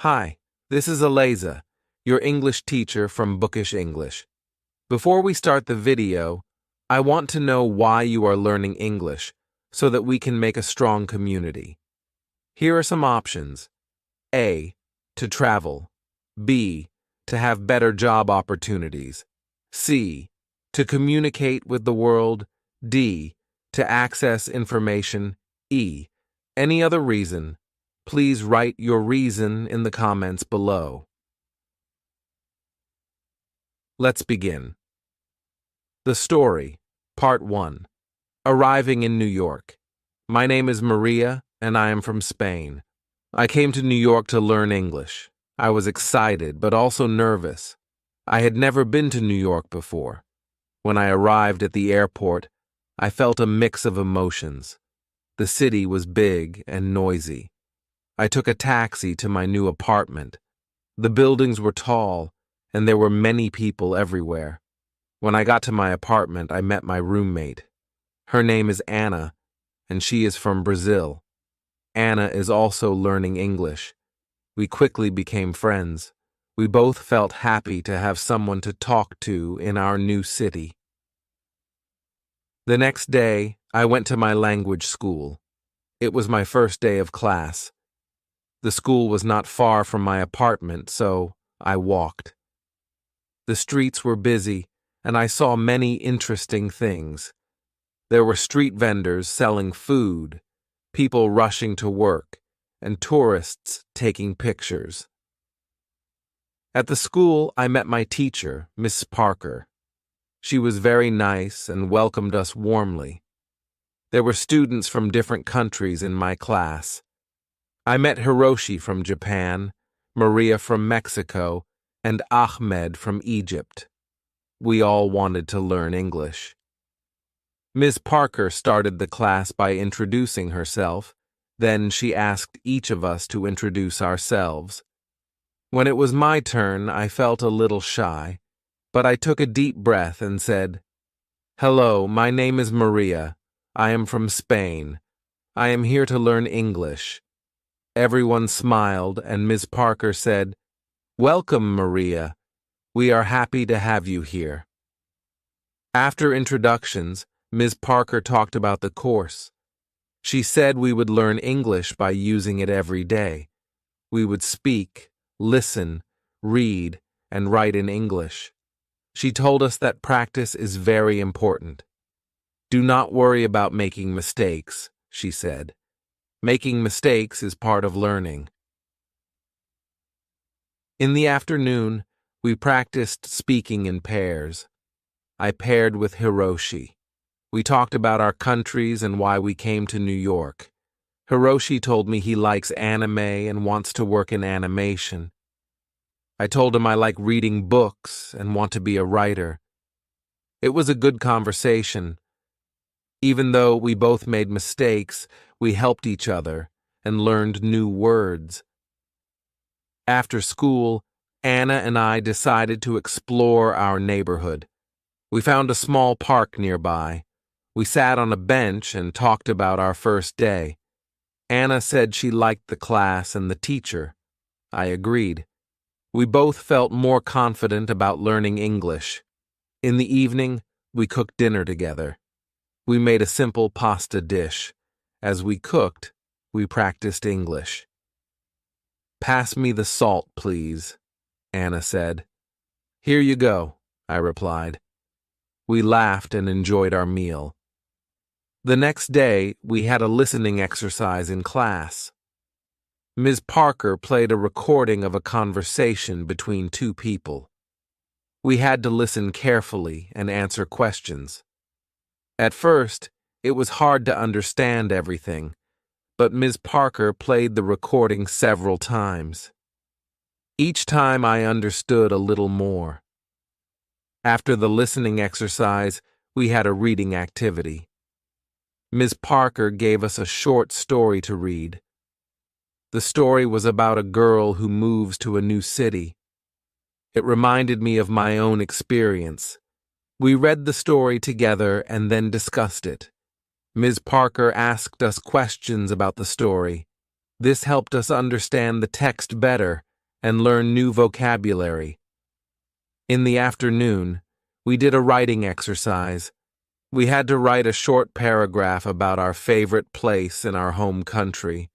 Hi, this is Eliza, your English teacher from Bookish English. Before we start the video, I want to know why you are learning English so that we can make a strong community. Here are some options. A. To travel. B. To have better job opportunities. C. To communicate with the world. D. To access information. E. Any other reason? Please write your reason in the comments below. Let's begin. The story, Part 1. Arriving in New York. My name is Maria, and I am from Spain. I came to New York to learn English. I was excited, but also nervous. I had never been to New York before. When I arrived at the airport, I felt a mix of emotions. The city was big and noisy. I took a taxi to my new apartment. The buildings were tall, and there were many people everywhere. When I got to my apartment, I met my roommate. Her name is Anna, and she is from Brazil. Anna is also learning English. We quickly became friends. We both felt happy to have someone to talk to in our new city. The next day, I went to my language school. It was my first day of class. The school was not far from my apartment, so I walked. The streets were busy, and I saw many interesting things. There were street vendors selling food, people rushing to work, and tourists taking pictures. At the school, I met my teacher, Miss Parker. She was very nice and welcomed us warmly. There were students from different countries in my class. I met Hiroshi from Japan, Maria from Mexico, and Ahmed from Egypt. We all wanted to learn English. Ms. Parker started the class by introducing herself. Then she asked each of us to introduce ourselves. When it was my turn, I felt a little shy, but I took a deep breath and said, "Hello, my name is Maria. I am from Spain. I am here to learn English." Everyone smiled, and Ms. Parker said, "Welcome, Maria. We are happy to have you here." After introductions, Ms. Parker talked about the course. She said we would learn English by using it every day. We would speak, listen, read, and write in English. She told us that practice is very important. "Do not worry about making mistakes," she said. "Making mistakes is part of learning." In the afternoon, we practiced speaking in pairs. I paired with Hiroshi. We talked about our countries and why we came to New York. Hiroshi told me he likes anime and wants to work in animation. I told him I like reading books and want to be a writer. It was a good conversation. Even though we both made mistakes, we helped each other and learned new words. After school, Anna and I decided to explore our neighborhood. We found a small park nearby. We sat on a bench and talked about our first day. Anna said she liked the class and the teacher. I agreed. We both felt more confident about learning English. In the evening, we cooked dinner together. We made a simple pasta dish. As we cooked, we practiced English. "Pass me the salt, please," Anna said. "Here you go," I replied. We laughed and enjoyed our meal. The next day, we had a listening exercise in class. Ms. Parker played a recording of a conversation between two people. We had to listen carefully and answer questions. At first, it was hard to understand everything, but Ms. Parker played the recording several times. Each time I understood a little more. After the listening exercise, we had a reading activity. Ms. Parker gave us a short story to read. The story was about a girl who moves to a new city. It reminded me of my own experience. We read the story together and then discussed it. Ms. Parker asked us questions about the story. This helped us understand the text better and learn new vocabulary. In the afternoon, we did a writing exercise. We had to write a short paragraph about our favorite place in our home country.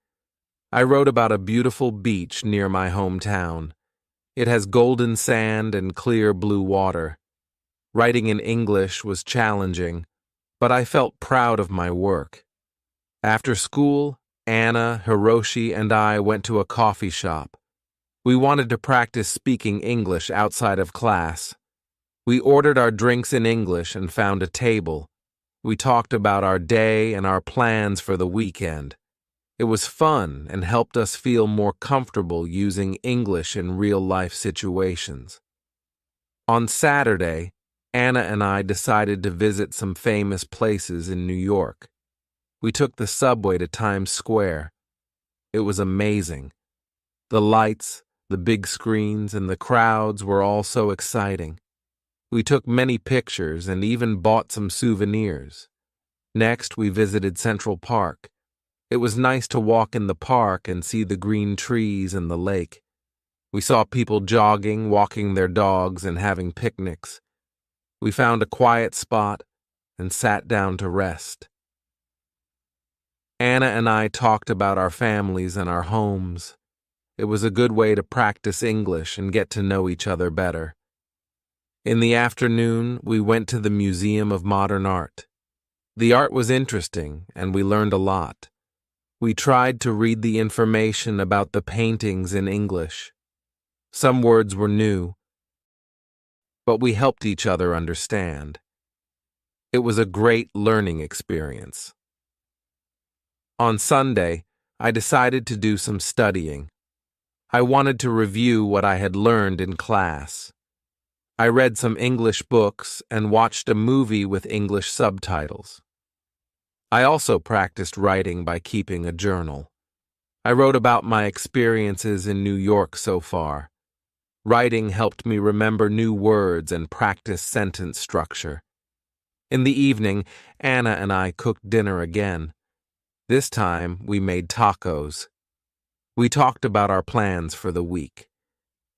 I wrote about a beautiful beach near my hometown. It has golden sand and clear blue water. Writing in English was challenging, but I felt proud of my work. After school, Anna, Hiroshi, and I went to a coffee shop. We wanted to practice speaking English outside of class. We ordered our drinks in English and found a table. We talked about our day and our plans for the weekend. It was fun and helped us feel more comfortable using English in real-life situations. On Saturday, Anna and I decided to visit some famous places in New York. We took the subway to Times Square. It was amazing. The lights, the big screens, and the crowds were all so exciting. We took many pictures and even bought some souvenirs. Next, we visited Central Park. It was nice to walk in the park and see the green trees and the lake. We saw people jogging, walking their dogs, and having picnics. We found a quiet spot and sat down to rest. Anna and I talked about our families and our homes. It was a good way to practice English and get to know each other better. In the afternoon, we went to the Museum of Modern Art. The art was interesting, and we learned a lot. We tried to read the information about the paintings in English. Some words were new, but we helped each other understand. It was a great learning experience. On Sunday, I decided to do some studying. I wanted to review what I had learned in class. I read some English books and watched a movie with English subtitles. I also practiced writing by keeping a journal. I wrote about my experiences in New York so far. Writing helped me remember new words and practice sentence structure. In the evening, Anna and I cooked dinner again. This time, we made tacos. We talked about our plans for the week.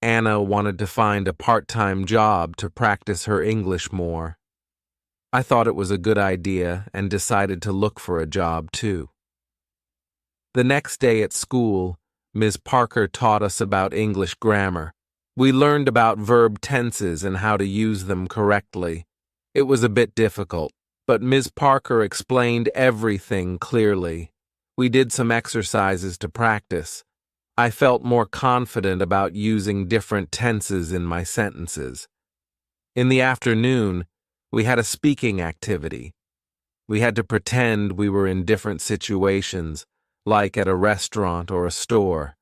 Anna wanted to find a part-time job to practice her English more. I thought it was a good idea and decided to look for a job too. The next day at school, Ms. Parker taught us about English grammar. We learned about verb tenses and how to use them correctly. It was a bit difficult, but Ms. Parker explained everything clearly. We did some exercises to practice. I felt more confident about using different tenses in my sentences. In the afternoon, we had a speaking activity. We had to pretend we were in different situations, like at a restaurant or a store.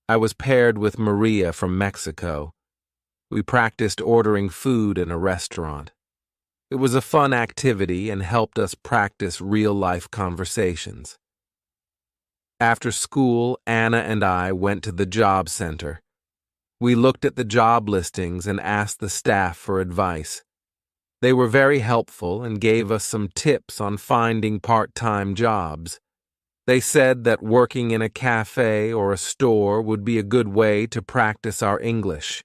I was paired with Maria from Mexico. We practiced ordering food in a restaurant. It was a fun activity and helped us practice real-life conversations. After school, Anna and I went to the job center. We looked at the job listings and asked the staff for advice. They were very helpful and gave us some tips on finding part-time jobs. They said that working in a cafe or a store would be a good way to practice our English.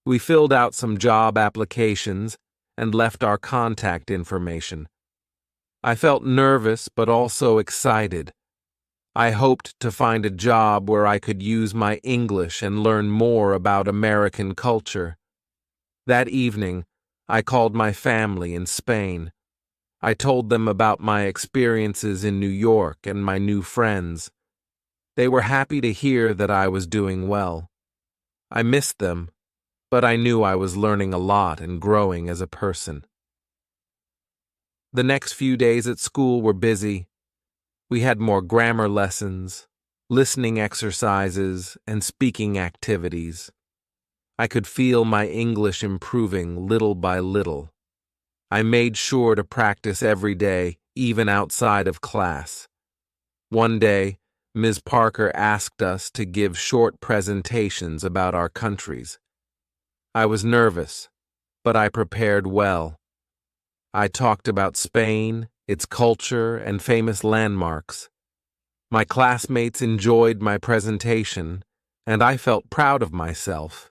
We filled out some job applications and left our contact information. I felt nervous but also excited. I hoped to find a job where I could use my English and learn more about American culture. That evening, I called my family in Spain. I told them about my experiences in New York and my new friends. They were happy to hear that I was doing well. I missed them, but I knew I was learning a lot and growing as a person. The next few days at school were busy. We had more grammar lessons, listening exercises, and speaking activities. I could feel my English improving little by little. I made sure to practice every day, even outside of class. One day, Ms. Parker asked us to give short presentations about our countries. I was nervous, but I prepared well. I talked about Spain, its culture, and famous landmarks. My classmates enjoyed my presentation, and I felt proud of myself.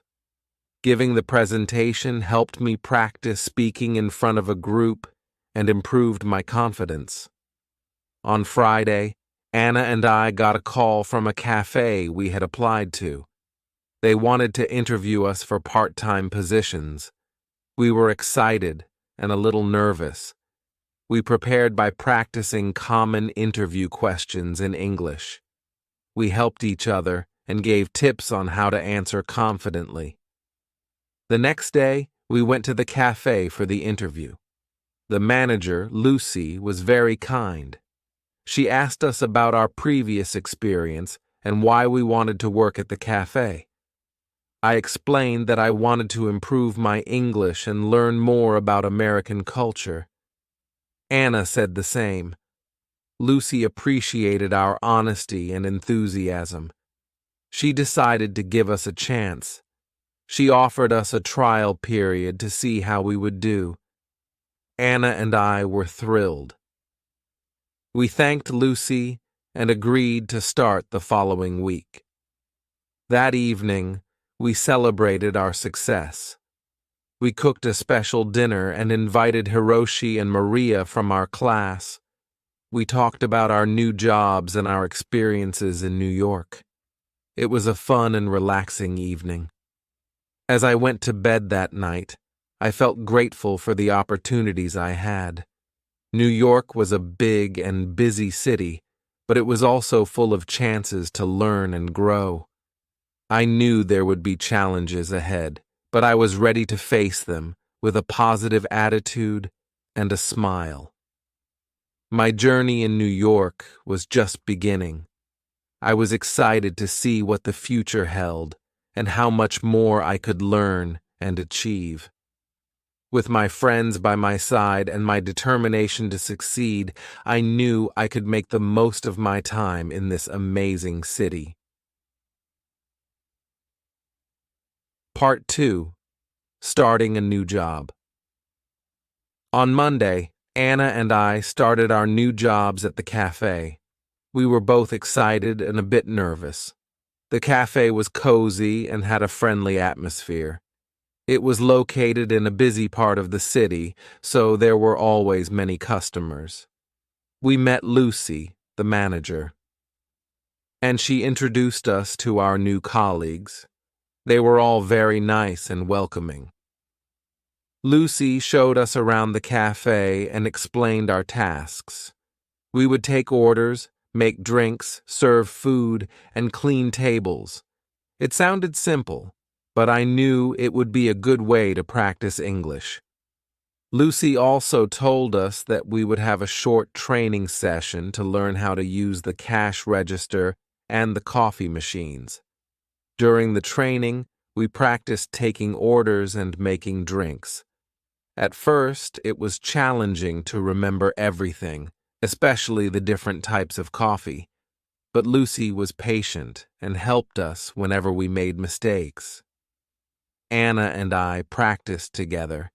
Giving the presentation helped me practice speaking in front of a group and improved my confidence. On Friday, Anna and I got a call from a cafe we had applied to. They wanted to interview us for part-time positions. We were excited and a little nervous. We prepared by practicing common interview questions in English. We helped each other and gave tips on how to answer confidently. The next day, we went to the cafe for the interview. The manager, Lucy, was very kind. She asked us about our previous experience and why we wanted to work at the cafe. I explained that I wanted to improve my English and learn more about American culture. Anna said the same. Lucy appreciated our honesty and enthusiasm. She decided to give us a chance. She offered us a trial period to see how we would do. Anna and I were thrilled. We thanked Lucy and agreed to start the following week. That evening, we celebrated our success. We cooked a special dinner and invited Hiroshi and Maria from our class. We talked about our new jobs and our experiences in New York. It was a fun and relaxing evening. As I went to bed that night, I felt grateful for the opportunities I had. New York was a big and busy city, but it was also full of chances to learn and grow. I knew there would be challenges ahead, but I was ready to face them with a positive attitude and a smile. My journey in New York was just beginning. I was excited to see what the future held and how much more I could learn and achieve. With my friends by my side and my determination to succeed, I knew I could make the most of my time in this amazing city. Part 2. Starting a new job. On Monday, Anna and I started our new jobs at the cafe. We were both excited and a bit nervous. The cafe was cozy and had a friendly atmosphere. It was located in a busy part of the city, so there were always many customers. We met Lucy, the manager, and she introduced us to our new colleagues. They were all very nice and welcoming. Lucy showed us around the cafe and explained our tasks. We would take orders, make drinks, serve food, and clean tables. It sounded simple, but I knew it would be a good way to practice English. Lucy also told us that we would have a short training session to learn how to use the cash register and the coffee machines. During the training, we practiced taking orders and making drinks. At first, it was challenging to remember everything, especially the different types of coffee. But Lucy was patient and helped us whenever we made mistakes. Anna and I practiced together,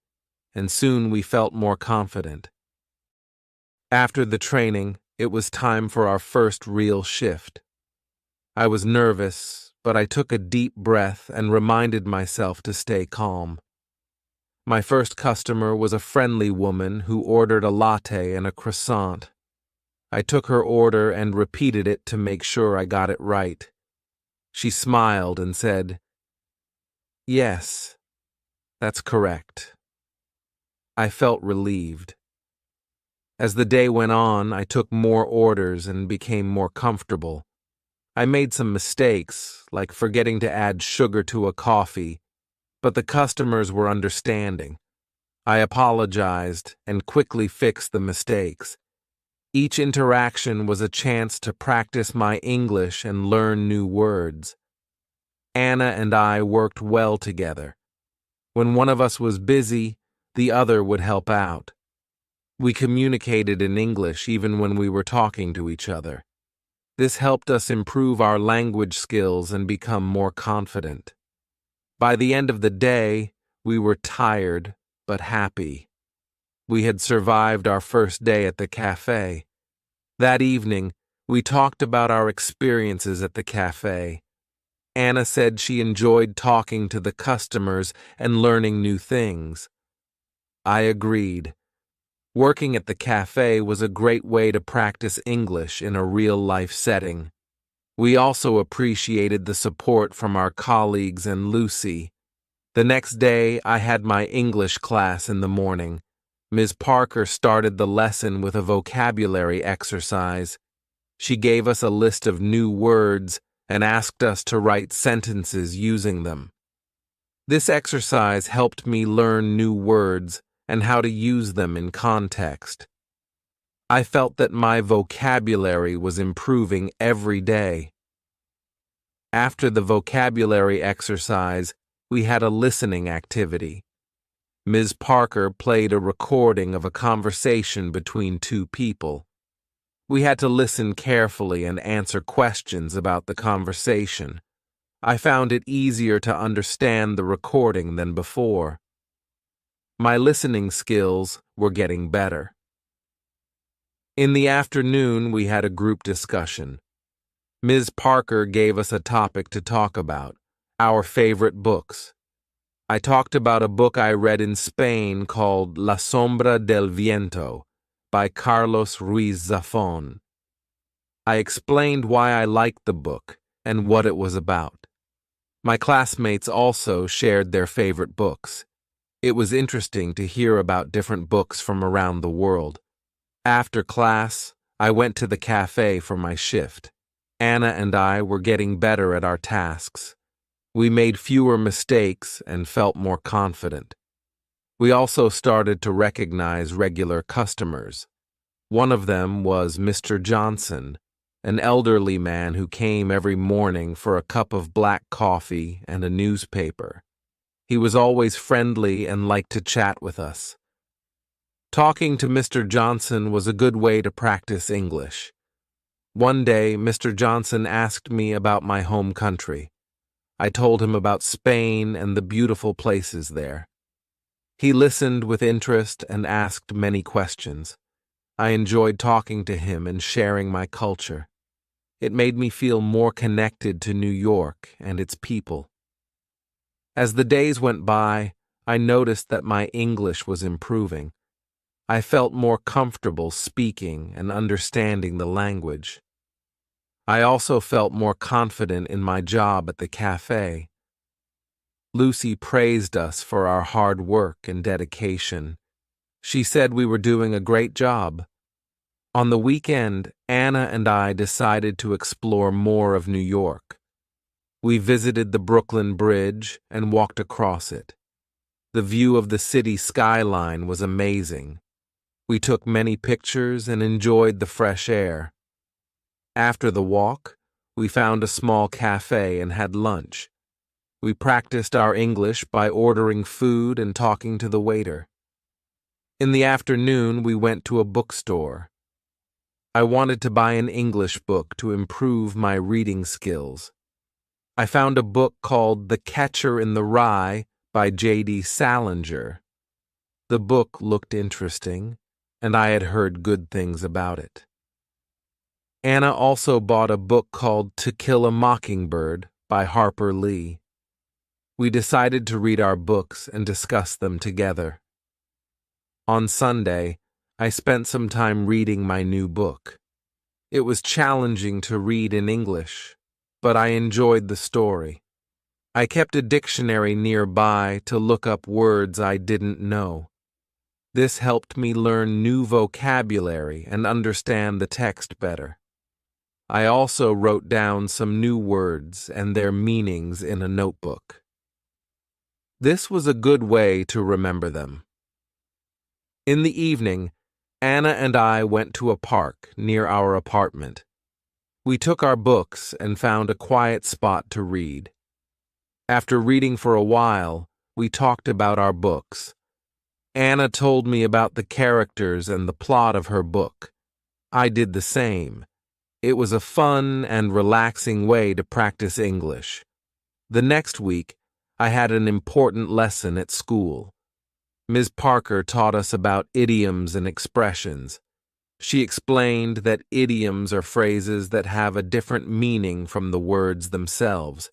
and soon we felt more confident. After the training, it was time for our first real shift. I was nervous, but I took a deep breath and reminded myself to stay calm. My first customer was a friendly woman who ordered a latte and a croissant. I took her order and repeated it to make sure I got it right. She smiled and said, "Yes, that's correct." I felt relieved. As the day went on, I took more orders and became more comfortable. I made some mistakes, like forgetting to add sugar to a coffee, but the customers were understanding. I apologized and quickly fixed the mistakes. Each interaction was a chance to practice my English and learn new words. Anna and I worked well together. When one of us was busy, the other would help out. We communicated in English even when we were talking to each other. This helped us improve our language skills and become more confident. By the end of the day, we were tired but happy. We had survived our first day at the cafe. That evening, we talked about our experiences at the cafe. Anna said she enjoyed talking to the customers and learning new things. I agreed. Working at the cafe was a great way to practice English in a real-life setting. We also appreciated the support from our colleagues and Lucy. The next day, I had my English class in the morning. Ms. Parker started the lesson with a vocabulary exercise. She gave us a list of new words and asked us to write sentences using them. This exercise helped me learn new words and how to use them in context. I felt that my vocabulary was improving every day. After the vocabulary exercise, we had a listening activity. Ms. Parker played a recording of a conversation between two people. We had to listen carefully and answer questions about the conversation. I found it easier to understand the recording than before. My listening skills were getting better. In the afternoon, we had a group discussion. Ms. Parker gave us a topic to talk about, our favorite books. I talked about a book I read in Spain called La Sombra del Viento by Carlos Ruiz Zafón. I explained why I liked the book and what it was about. My classmates also shared their favorite books. It was interesting to hear about different books from around the world. After class, I went to the cafe for my shift. Anna and I were getting better at our tasks. We made fewer mistakes and felt more confident. We also started to recognize regular customers. One of them was Mr. Johnson, an elderly man who came every morning for a cup of black coffee and a newspaper. He was always friendly and liked to chat with us. Talking to Mr. Johnson was a good way to practice English. One day, Mr. Johnson asked me about my home country. I told him about Spain and the beautiful places there. He listened with interest and asked many questions. I enjoyed talking to him and sharing my culture. It made me feel more connected to New York and its people. As the days went by, I noticed that my English was improving. I felt more comfortable speaking and understanding the language. I also felt more confident in my job at the cafe. Lucy praised us for our hard work and dedication. She said we were doing a great job. On the weekend, Anna and I decided to explore more of New York. We visited the Brooklyn Bridge and walked across it. The view of the city skyline was amazing. We took many pictures and enjoyed the fresh air. After the walk, we found a small cafe and had lunch. We practiced our English by ordering food and talking to the waiter. In the afternoon, we went to a bookstore. I wanted to buy an English book to improve my reading skills. I found a book called The Catcher in the Rye by J.D. Salinger. The book looked interesting, and I had heard good things about it. Anna also bought a book called To Kill a Mockingbird by Harper Lee. We decided to read our books and discuss them together. On Sunday, I spent some time reading my new book. It was challenging to read in English, but I enjoyed the story. I kept a dictionary nearby to look up words I didn't know. This helped me learn new vocabulary and understand the text better. I also wrote down some new words and their meanings in a notebook. This was a good way to remember them. In the evening, Anna and I went to a park near our apartment. We took our books and found a quiet spot to read. After reading for a while, we talked about our books. Anna told me about the characters and the plot of her book. I did the same. It was a fun and relaxing way to practice English. The next week, I had an important lesson at school. Ms. Parker taught us about idioms and expressions. She explained that idioms are phrases that have a different meaning from the words themselves.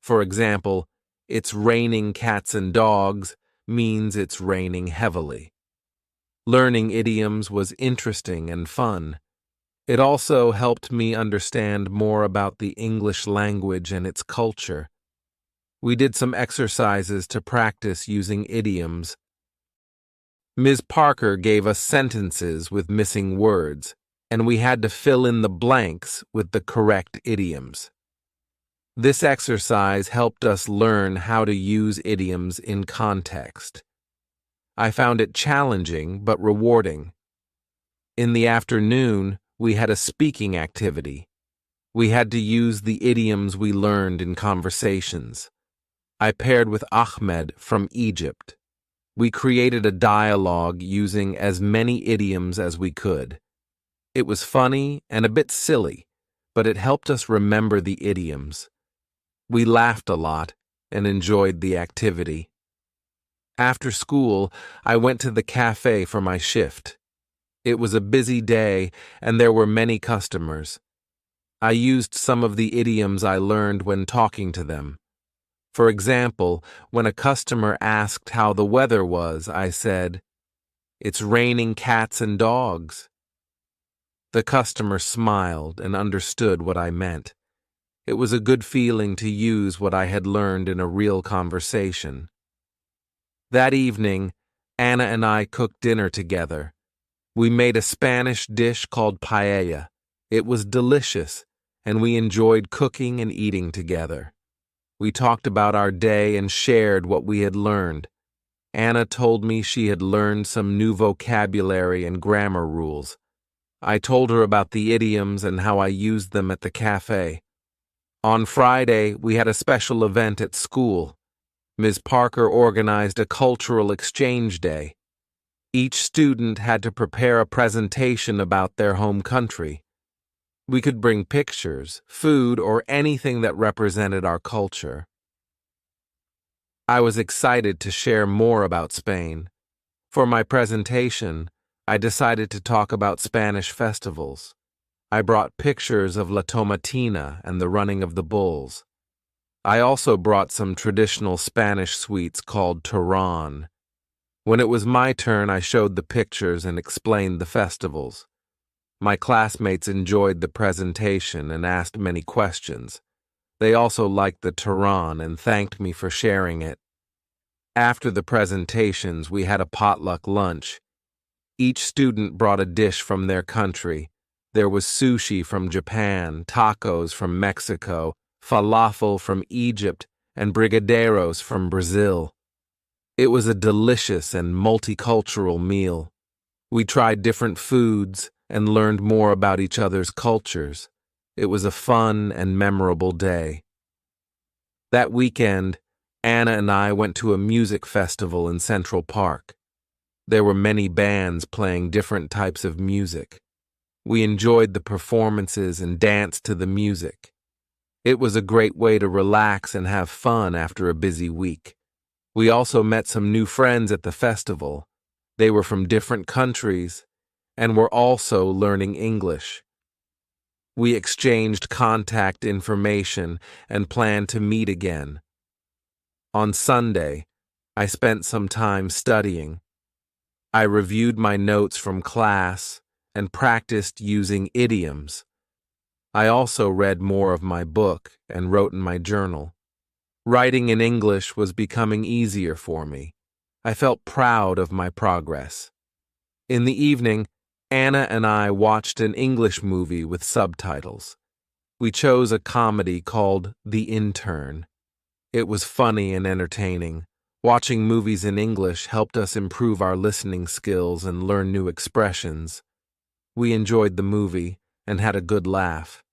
For example, "It's raining cats and dogs" means it's raining heavily. Learning idioms was interesting and fun. It also helped me understand more about the English language and its culture. We did some exercises to practice using idioms. Ms. Parker gave us sentences with missing words, and we had to fill in the blanks with the correct idioms. This exercise helped us learn how to use idioms in context. I found it challenging but rewarding. In the afternoon, we had a speaking activity. We had to use the idioms we learned in conversations. I paired with Ahmed from Egypt. We created a dialogue using as many idioms as we could. It was funny and a bit silly, but it helped us remember the idioms. We laughed a lot and enjoyed the activity. After school, I went to the cafe for my shift. It was a busy day, and there were many customers. I used some of the idioms I learned when talking to them. For example, when a customer asked how the weather was, I said, "It's raining cats and dogs." The customer smiled and understood what I meant. It was a good feeling to use what I had learned in a real conversation. That evening, Anna and I cooked dinner together. We made a Spanish dish called paella. It was delicious, and we enjoyed cooking and eating together. We talked about our day and shared what we had learned. Anna told me she had learned some new vocabulary and grammar rules. I told her about the idioms and how I used them at the cafe. On Friday, we had a special event at school. Ms. Parker organized a cultural exchange day. Each student had to prepare a presentation about their home country. We could bring pictures, food, or anything that represented our culture. I was excited to share more about Spain. For my presentation, I decided to talk about Spanish festivals. I brought pictures of La Tomatina and the running of the bulls. I also brought some traditional Spanish sweets called turrón. When it was my turn, I showed the pictures and explained the festivals. My classmates enjoyed the presentation and asked many questions. They also liked the turrón and thanked me for sharing it. After the presentations, we had a potluck lunch. Each student brought a dish from their country. There was sushi from Japan, tacos from Mexico, falafel from Egypt, and brigadeiros from Brazil. It was a delicious and multicultural meal. We tried different foods and learned more about each other's cultures. It was a fun and memorable day. That weekend, Anna and I went to a music festival in Central Park. There were many bands playing different types of music. We enjoyed the performances and danced to the music. It was a great way to relax and have fun after a busy week. We also met some new friends at the festival. They were from different countries and were also learning English. We exchanged contact information and planned to meet again. On Sunday, I spent some time studying. I reviewed my notes from class and practiced using idioms. I also read more of my book and wrote in my journal. Writing in English was becoming easier for me. I felt proud of my progress. In the evening, Anna and I watched an English movie with subtitles. We chose a comedy called The Intern. It was funny and entertaining. Watching movies in English helped us improve our listening skills and learn new expressions. We enjoyed the movie and had a good laugh.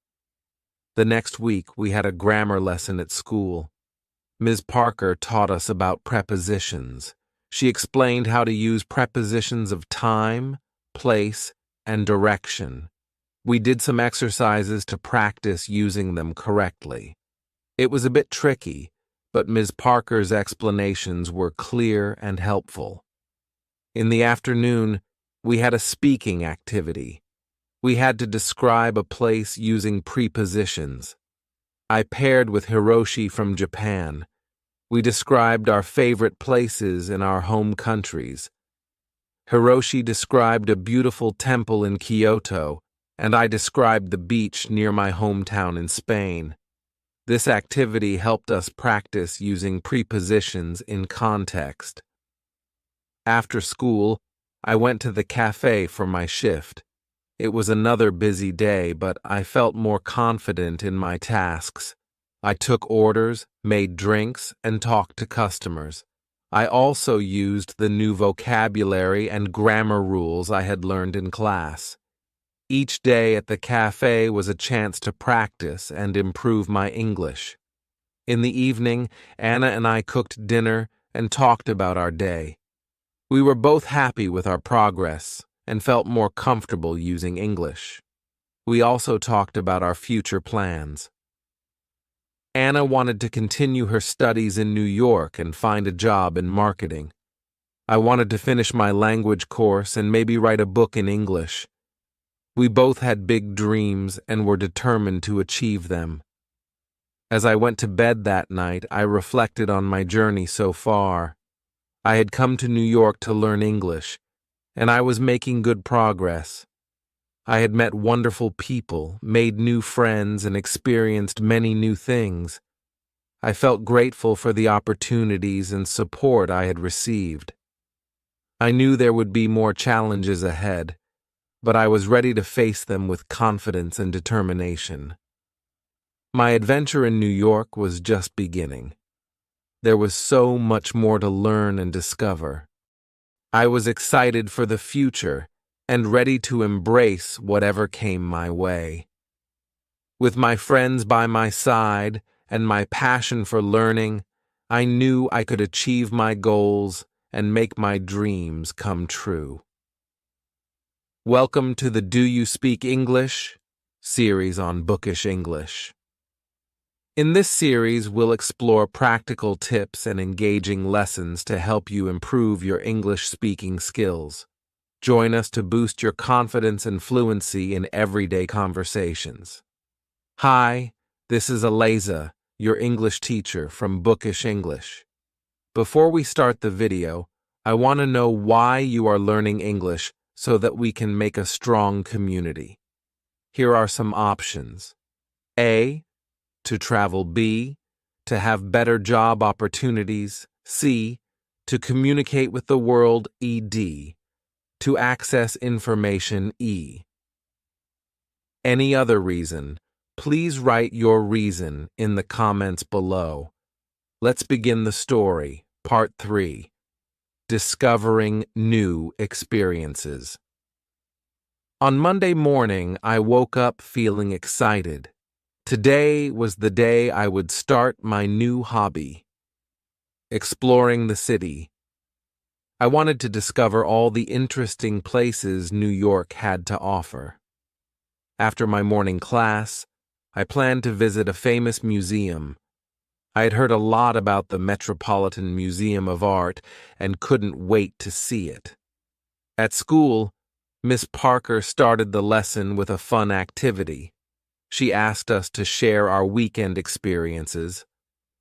The next week, we had a grammar lesson at school. Ms. Parker taught us about prepositions. She explained how to use prepositions of time, place, and direction. We did some exercises to practice using them correctly. It was a bit tricky, but Ms. Parker's explanations were clear and helpful. In the afternoon, we had a speaking activity. We had to describe a place using prepositions. I paired with Hiroshi from Japan. We described our favorite places in our home countries. Hiroshi described a beautiful temple in Kyoto, and I described the beach near my hometown in Spain. This activity helped us practice using prepositions in context. After school, I went to the cafe for my shift. It was another busy day, but I felt more confident in my tasks. I took orders, made drinks, and talked to customers. I also used the new vocabulary and grammar rules I had learned in class. Each day at the cafe was a chance to practice and improve my English. In the evening, Anna and I cooked dinner and talked about our day. We were both happy with our progress and felt more comfortable using English. We also talked about our future plans. Anna wanted to continue her studies in New York and find a job in marketing. I wanted to finish my language course and maybe write a book in English. We both had big dreams and were determined to achieve them. As I went to bed that night, I reflected on my journey so far. I had come to New York to learn English, and I was making good progress. I had met wonderful people, made new friends, and experienced many new things. I felt grateful for the opportunities and support I had received. I knew there would be more challenges ahead, but I was ready to face them with confidence and determination. My adventure in New York was just beginning. There was so much more to learn and discover. I was excited for the future and ready to embrace whatever came my way. With my friends by my side and my passion for learning, I knew I could achieve my goals and make my dreams come true. Welcome to the Do You Speak English series on Bookish English. In this series, we'll explore practical tips and engaging lessons to help you improve your English speaking skills. Join us to boost your confidence and fluency in everyday conversations. Hi, this is Eliza, your English teacher from Bookish English. Before we start the video, I want to know why you are learning English so that we can make a strong community. Here are some options. A, to travel. B, to have better job opportunities. C, to communicate with the world. D, to access information. E. Any other reason, please write your reason in the comments below. Let's begin the story, Part 3. Discovering New Experiences. On Monday morning, I woke up feeling excited. Today was the day I would start my new hobby, exploring the city. I wanted to discover all the interesting places New York had to offer. After my morning class, I planned to visit a famous museum. I had heard a lot about the Metropolitan Museum of Art and couldn't wait to see it. At school, Miss Parker started the lesson with a fun activity. She asked us to share our weekend experiences.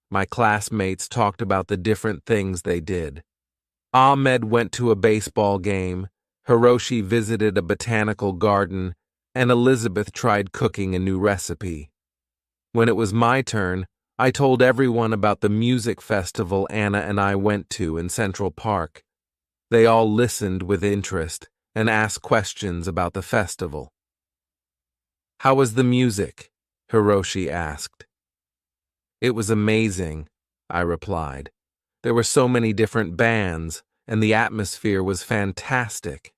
My classmates talked about the different things they did. Ahmed went to a baseball game, Hiroshi visited a botanical garden, and Elizabeth tried cooking a new recipe. When it was my turn, I told everyone about the music festival Anna and I went to in Central Park. They all listened with interest and asked questions about the festival. "How was the music?" Hiroshi asked. "It was amazing," I replied. "There were so many different bands, and the atmosphere was fantastic."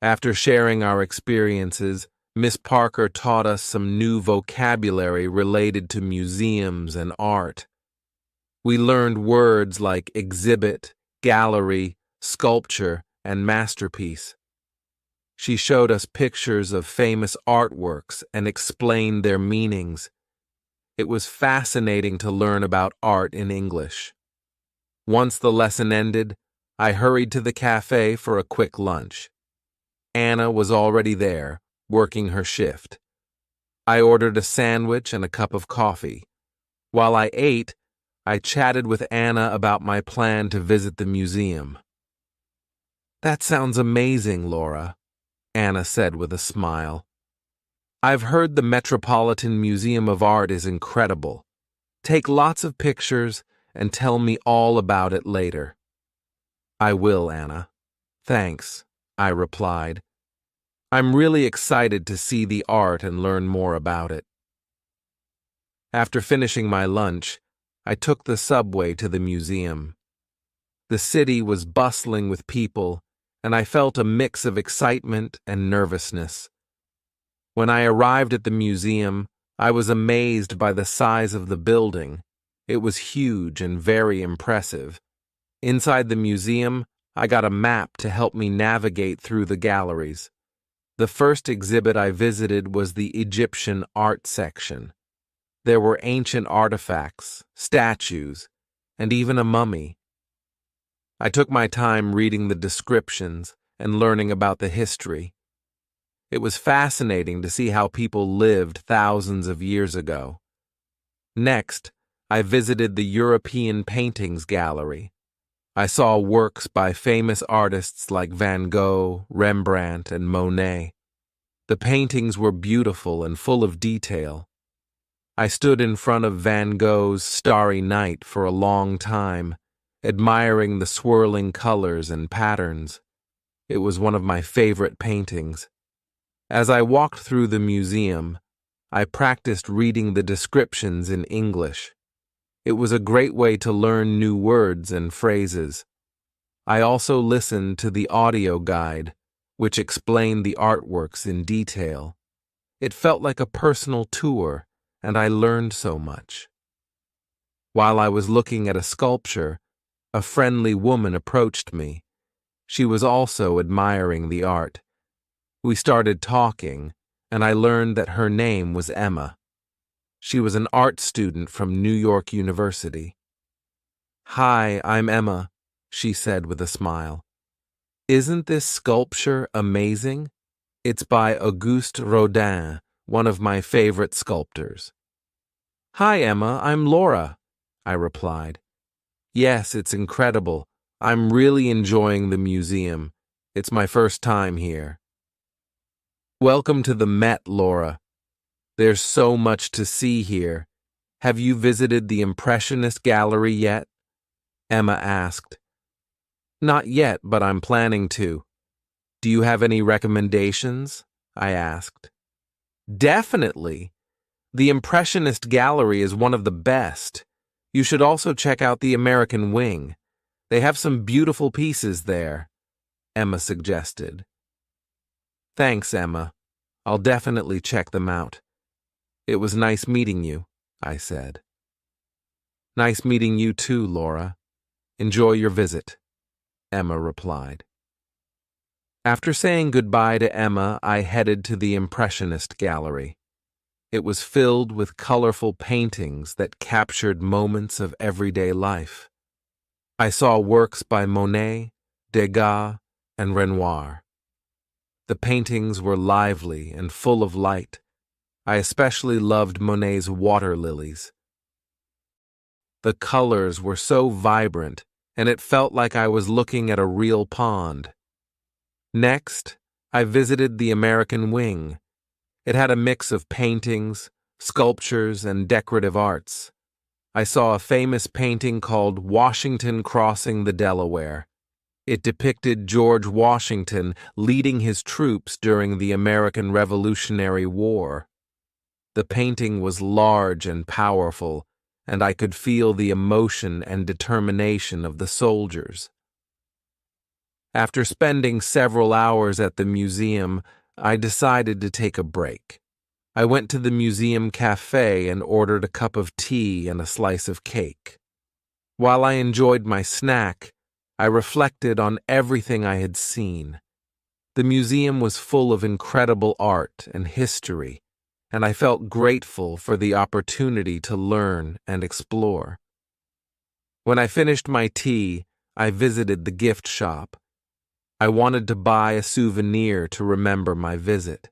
After sharing our experiences, Miss Parker taught us some new vocabulary related to museums and art. We learned words like exhibit, gallery, sculpture, and masterpiece. She showed us pictures of famous artworks and explained their meanings. It was fascinating to learn about art in English. Once the lesson ended, I hurried to the cafe for a quick lunch. Anna was already there, working her shift. I ordered a sandwich and a cup of coffee. While I ate, I chatted with Anna about my plan to visit the museum. "That sounds amazing, Laura," Anna said with a smile. "I've heard the Metropolitan Museum of Art is incredible. Take lots of pictures and tell me all about it later." "I will, Anna." "Thanks," I replied. "I'm really excited to see the art and learn more about it." After finishing my lunch, I took the subway to the museum. The city was bustling with people, and I felt a mix of excitement and nervousness. When I arrived at the museum, I was amazed by the size of the building. It was huge and very impressive. Inside the museum, I got a map to help me navigate through the galleries. The first exhibit I visited was the Egyptian art section. There were ancient artifacts, statues, and even a mummy. I took my time reading the descriptions and learning about the history. It was fascinating to see how people lived thousands of years ago. Next, I visited the European Paintings Gallery. I saw works by famous artists like Van Gogh, Rembrandt, and Monet. The paintings were beautiful and full of detail. I stood in front of Van Gogh's Starry Night for a long time, admiring the swirling colors and patterns. It was one of my favorite paintings. As I walked through the museum, I practiced reading the descriptions in English. It was a great way to learn new words and phrases. I also listened to the audio guide, which explained the artworks in detail. It felt like a personal tour, and I learned so much. While I was looking at a sculpture, a friendly woman approached me. She was also admiring the art. We started talking, and I learned that her name was Emma. She was an art student from New York University. "Hi, I'm Emma," she said with a smile. "Isn't this sculpture amazing? It's by Auguste Rodin, one of my favorite sculptors." "Hi, Emma, I'm Laura," I replied. "Yes, it's incredible. I'm really enjoying the museum. It's my first time here." "Welcome to the Met, Laura. There's so much to see here. Have you visited the Impressionist Gallery yet?" Emma asked. "Not yet, but I'm planning to." "Do you have any recommendations?" I asked. "Definitely. The Impressionist Gallery is one of the best. You should also check out the American Wing. They have some beautiful pieces there," Emma suggested. "Thanks, Emma. I'll definitely check them out." "It was nice meeting you," I said. "Nice meeting you too, Laura. Enjoy your visit," Emma replied. After saying goodbye to Emma, I headed to the Impressionist Gallery. It was filled with colorful paintings that captured moments of everyday life. I saw works by Monet, Degas, and Renoir. The paintings were lively and full of light. I especially loved Monet's water lilies. The colors were so vibrant, and it felt like I was looking at a real pond. Next, I visited the American Wing. It had a mix of paintings, sculptures, and decorative arts. I saw a famous painting called Washington Crossing the Delaware. It depicted George Washington leading his troops during the American Revolutionary War. The painting was large and powerful, and I could feel the emotion and determination of the soldiers. After spending several hours at the museum, I decided to take a break. I went to the museum cafe and ordered a cup of tea and a slice of cake. While I enjoyed my snack, I reflected on everything I had seen. The museum was full of incredible art and history, and I felt grateful for the opportunity to learn and explore. When I finished my tea, I visited the gift shop. I wanted to buy a souvenir to remember my visit.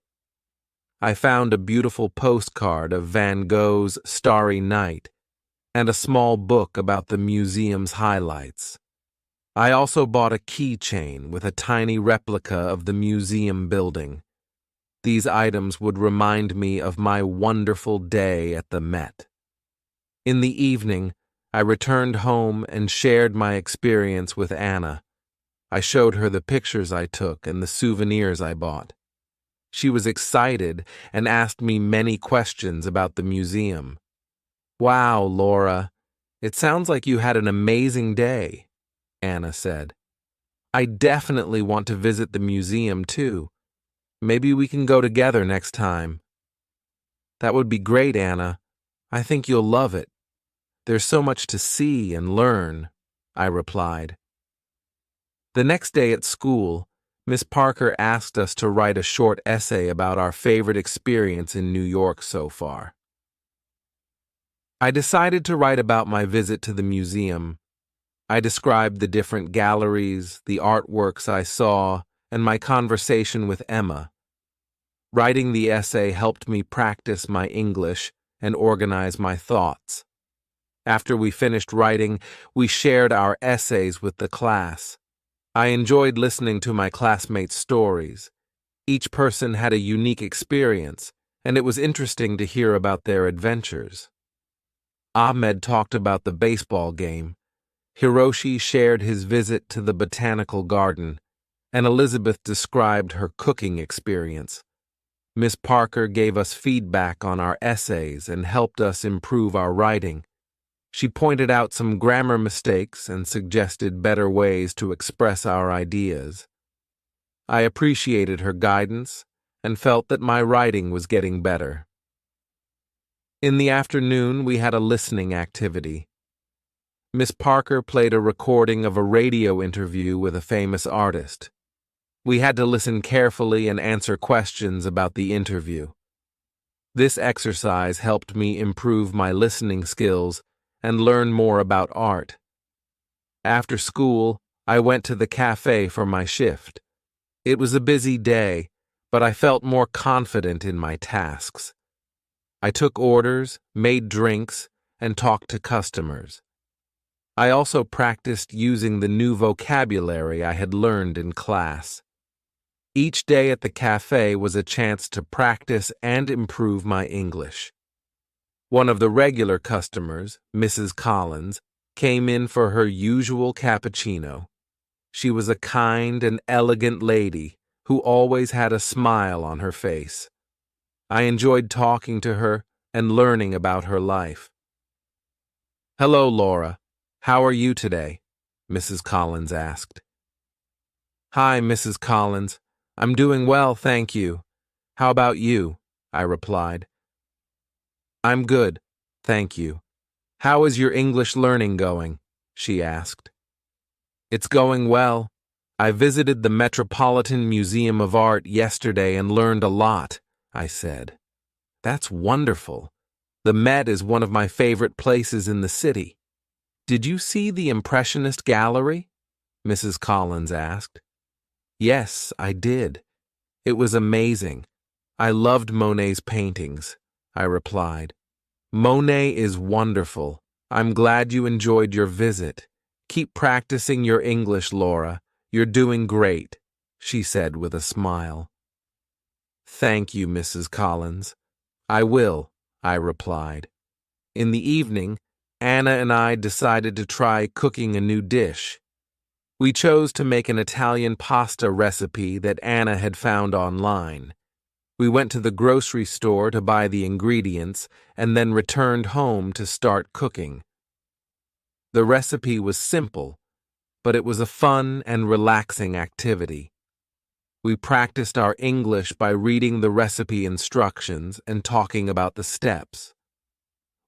I found a beautiful postcard of Van Gogh's Starry Night and a small book about the museum's highlights. I also bought a keychain with a tiny replica of the museum building. These items would remind me of my wonderful day at the Met. In the evening, I returned home and shared my experience with Anna. I showed her the pictures I took and the souvenirs I bought. She was excited and asked me many questions about the museum. "Wow, Laura, it sounds like you had an amazing day," Anna said. "I definitely want to visit the museum too. Maybe we can go together next time." "That would be great, Anna. I think you'll love it. There's so much to see and learn," I replied. The next day at school, Miss Parker asked us to write a short essay about our favorite experience in New York so far. I decided to write about my visit to the museum. I described the different galleries, the artworks I saw, and my conversation with Emma. Writing the essay helped me practice my English and organize my thoughts. After we finished writing, we shared our essays with the class. I enjoyed listening to my classmates' stories. Each person had a unique experience, and it was interesting to hear about their adventures. Ahmed talked about the baseball game. Hiroshi shared his visit to the botanical garden, and Elizabeth described her cooking experience. Miss Parker gave us feedback on our essays and helped us improve our writing. She pointed out some grammar mistakes and suggested better ways to express our ideas. I appreciated her guidance and felt that my writing was getting better. In the afternoon, we had a listening activity. Miss Parker played a recording of a radio interview with a famous artist. We had to listen carefully and answer questions about the interview. This exercise helped me improve my listening skills and learn more about art. After school, I went to the cafe for my shift. It was a busy day, but I felt more confident in my tasks. I took orders, made drinks, and talked to customers. I also practiced using the new vocabulary I had learned in class. Each day at the cafe was a chance to practice and improve my English. One of the regular customers, Mrs. Collins, came in for her usual cappuccino. She was a kind and elegant lady who always had a smile on her face. I enjoyed talking to her and learning about her life. "Hello, Laura. How are you today?" Mrs. Collins asked. "Hi, Mrs. Collins. I'm doing well, thank you. How about you?" I replied. "I'm good, thank you. How is your English learning going?" she asked. "It's going well. I visited the Metropolitan Museum of Art yesterday and learned a lot," I said. "That's wonderful. The Met is one of my favorite places in the city." "Did you see the Impressionist Gallery?" Mrs. Collins asked. "Yes, I did. It was amazing. I loved Monet's paintings," I replied. "Monet is wonderful. I'm glad you enjoyed your visit. Keep practicing your English, Laura. You're doing great," she said with a smile. "Thank you, Mrs. Collins. I will," I replied. In the evening, Anna and I decided to try cooking a new dish. We chose to make an Italian pasta recipe that Anna had found online. We went to the grocery store to buy the ingredients and then returned home to start cooking. The recipe was simple, but it was a fun and relaxing activity. We practiced our English by reading the recipe instructions and talking about the steps.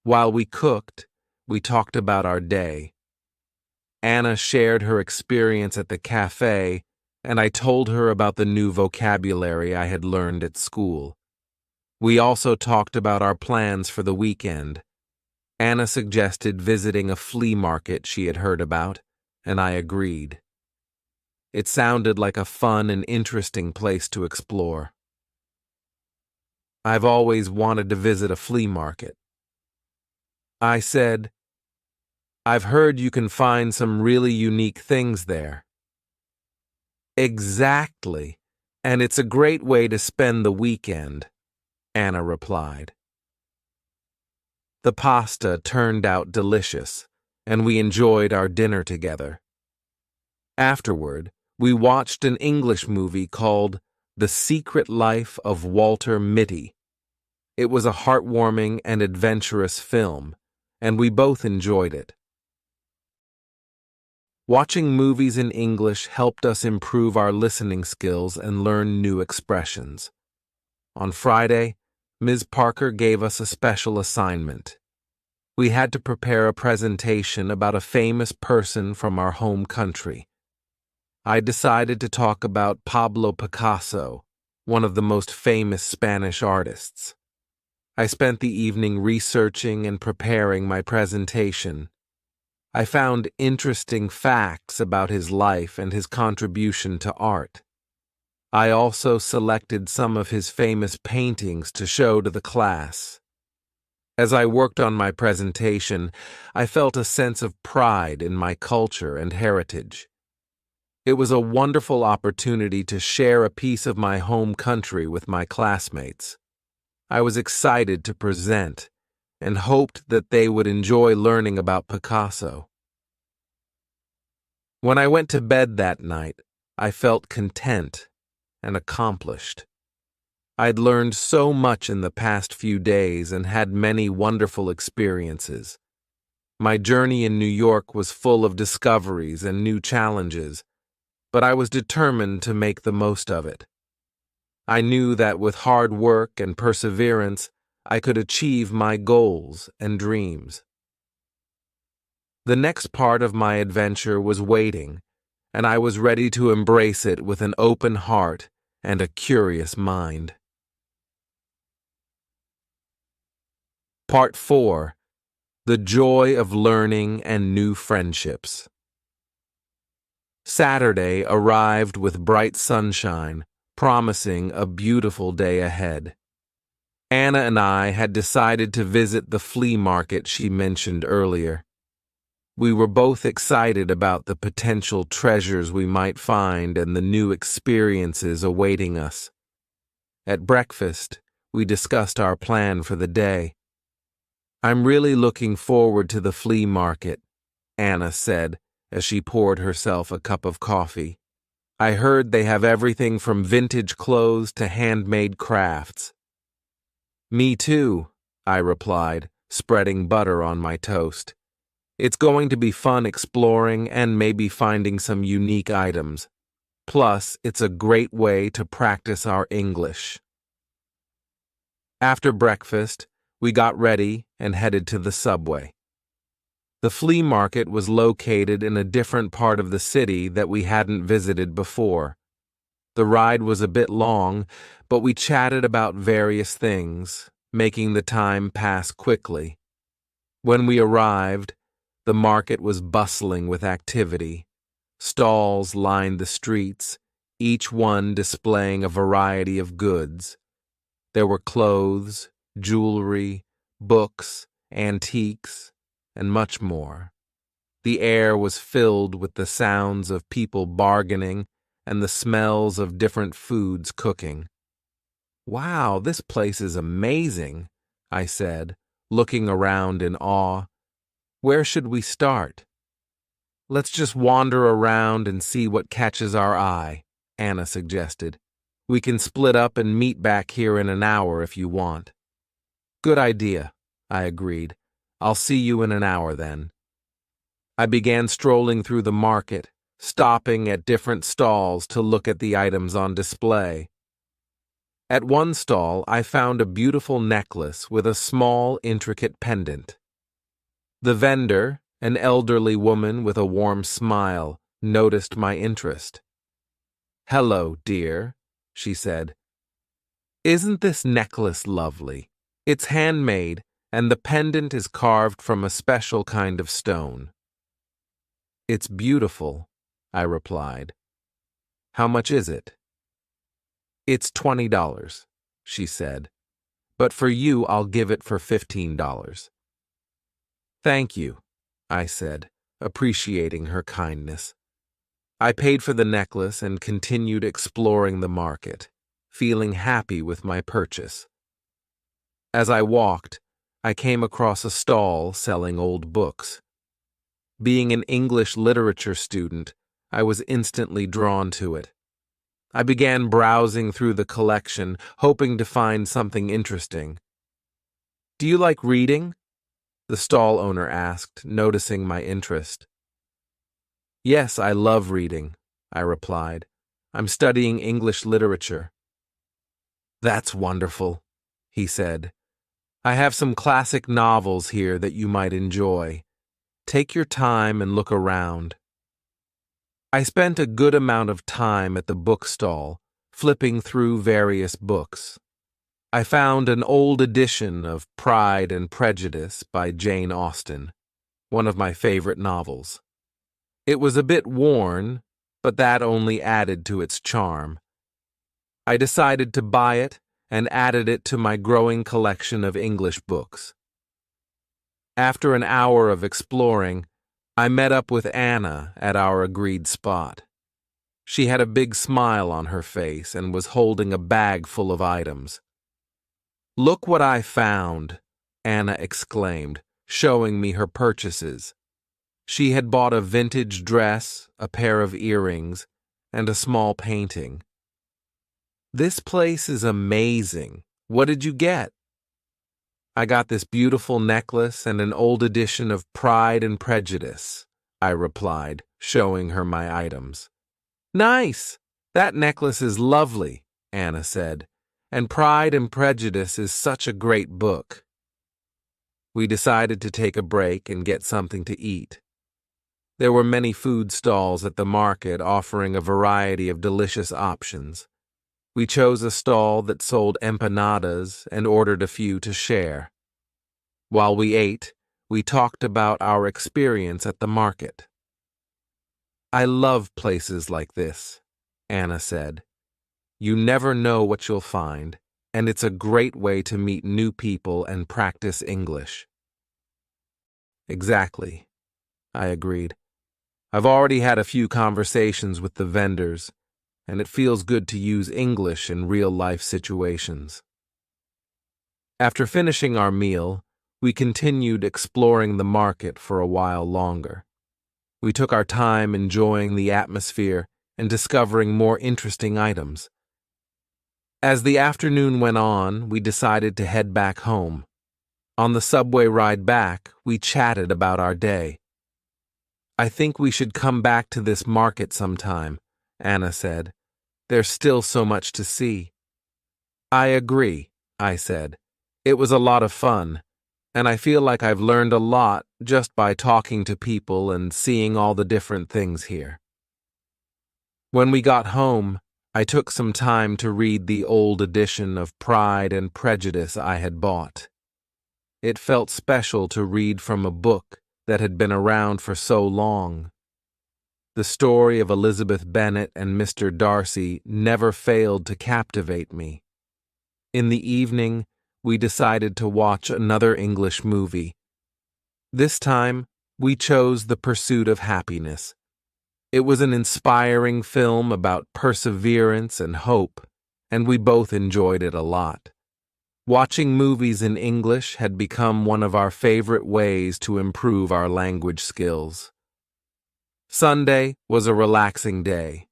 While we cooked, we talked about our day. Anna shared her experience at the cafe, and I told her about the new vocabulary I had learned at school. We also talked about our plans for the weekend. Anna suggested visiting a flea market she had heard about, and I agreed. It sounded like a fun and interesting place to explore. I've always wanted to visit a flea market. I said, I've heard you can find some really unique things there. Exactly, and it's a great way to spend the weekend, Anna replied. The pasta turned out delicious, and we enjoyed our dinner together. Afterward, we watched an English movie called The Secret Life of Walter Mitty. It was a heartwarming and adventurous film, and we both enjoyed it. Watching movies in English helped us improve our listening skills and learn new expressions. On Friday, Ms. Parker gave us a special assignment. We had to prepare a presentation about a famous person from our home country. I decided to talk about Pablo Picasso, one of the most famous Spanish artists. I spent the evening researching and preparing my presentation. I found interesting facts about his life and his contribution to art. I also selected some of his famous paintings to show to the class. As I worked on my presentation, I felt a sense of pride in my culture and heritage. It was a wonderful opportunity to share a piece of my home country with my classmates. I was excited to present and hoped that they would enjoy learning about Picasso. When I went to bed that night, I felt content and accomplished. I'd learned so much in the past few days and had many wonderful experiences. My journey in New York was full of discoveries and new challenges, but I was determined to make the most of it. I knew that with hard work and perseverance, I could achieve my goals and dreams. The next part of my adventure was waiting, and I was ready to embrace it with an open heart and a curious mind. Part 4. The Joy of Learning and New Friendships. Saturday arrived with bright sunshine, promising a beautiful day ahead. Anna and I had decided to visit the flea market she mentioned earlier. We were both excited about the potential treasures we might find and the new experiences awaiting us. At breakfast, we discussed our plan for the day. "I'm really looking forward to the flea market," Anna said as she poured herself a cup of coffee. "I heard they have everything from vintage clothes to handmade crafts." "Me too," I replied, spreading butter on my toast. "It's going to be fun exploring and maybe finding some unique items. Plus, it's a great way to practice our English." After breakfast, we got ready and headed to the subway. The flea market was located in a different part of the city that we hadn't visited before. The ride was a bit long, but we chatted about various things, making the time pass quickly. When we arrived, the market was bustling with activity. Stalls lined the streets, each one displaying a variety of goods. There were clothes, jewelry, books, antiques, and much more. The air was filled with the sounds of people bargaining and the smells of different foods cooking. "Wow, this place is amazing," I said, looking around in awe. "Where should we start?" "Let's just wander around and see what catches our eye," Anna suggested. "We can split up and meet back here in an hour if you want." "Good idea," I agreed. "I'll see you in an hour then." I began strolling through the market, stopping at different stalls to look at the items on display. At one stall, I found a beautiful necklace with a small, intricate pendant. The vendor, an elderly woman with a warm smile, noticed my interest. "Hello, dear," she said. "Isn't this necklace lovely? It's handmade, and the pendant is carved from a special kind of stone." "It's beautiful," I replied. "How much is it?" "It's $20, she said. but for you I'll give it for $15. Thank you, I said, appreciating her kindness. I paid for the necklace and continued exploring the market, feeling happy with my purchase. As I walked, I came across a stall selling old books. Being an English literature student, I was instantly drawn to it. I began browsing through the collection, hoping to find something interesting. "Do you like reading?" the stall owner asked, noticing my interest. "Yes, I love reading," I replied. "I'm studying English literature." "That's wonderful," he said. "I have some classic novels here that you might enjoy. Take your time and look around." I spent a good amount of time at the bookstall, flipping through various books. I found an old edition of Pride and Prejudice by Jane Austen, one of my favorite novels. It was a bit worn, but that only added to its charm. I decided to buy it and added it to my growing collection of English books. After an hour of exploring, I met up with Anna at our agreed spot. She had a big smile on her face and was holding a bag full of items. "Look what I found," Anna exclaimed, showing me her purchases. She had bought a vintage dress, a pair of earrings, and a small painting. "This place is amazing. What did you get?" "I got this beautiful necklace and an old edition of Pride and Prejudice," I replied, showing her my items. "Nice! That necklace is lovely," Anna said, "and Pride and Prejudice is such a great book." We decided to take a break and get something to eat. There were many food stalls at the market offering a variety of delicious options. We chose a stall that sold empanadas and ordered a few to share. While we ate, we talked about our experience at the market. "I love places like this," Anna said. "You never know what you'll find, and it's a great way to meet new people and practice English." "Exactly," I agreed. "I've already had a few conversations with the vendors, and it feels good to use English in real-life situations." After finishing our meal, we continued exploring the market for a while longer. We took our time enjoying the atmosphere and discovering more interesting items. As the afternoon went on, we decided to head back home. On the subway ride back, we chatted about our day. "I think we should come back to this market sometime," Anna said. "There's still so much to see." "I agree," I said. "It was a lot of fun, and I feel like I've learned a lot just by talking to people and seeing all the different things here." When we got home, I took some time to read the old edition of Pride and Prejudice I had bought. It felt special to read from a book that had been around for so long. The story of Elizabeth Bennet and Mr. Darcy never failed to captivate me. In the evening, we decided to watch another English movie. This time, we chose The Pursuit of Happiness. It was an inspiring film about perseverance and hope, and we both enjoyed it a lot. Watching movies in English had become one of our favorite ways to improve our language skills. Sunday was a relaxing day.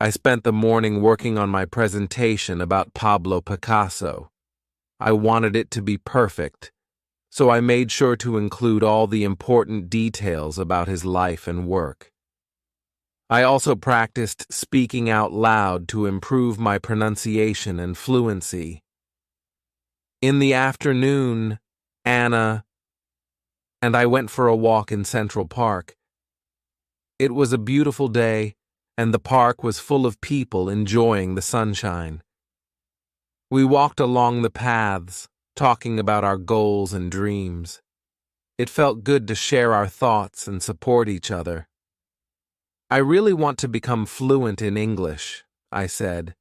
I spent the morning working on my presentation about Pablo Picasso. I wanted it to be perfect, so I made sure to include all the important details about his life and work. I also practiced speaking out loud to improve my pronunciation and fluency. In the afternoon, Anna and I went for a walk in Central Park. It was a beautiful day, and the park was full of people enjoying the sunshine. We walked along the paths, talking about our goals and dreams. It felt good to share our thoughts and support each other. "I really want to become fluent in English," I said.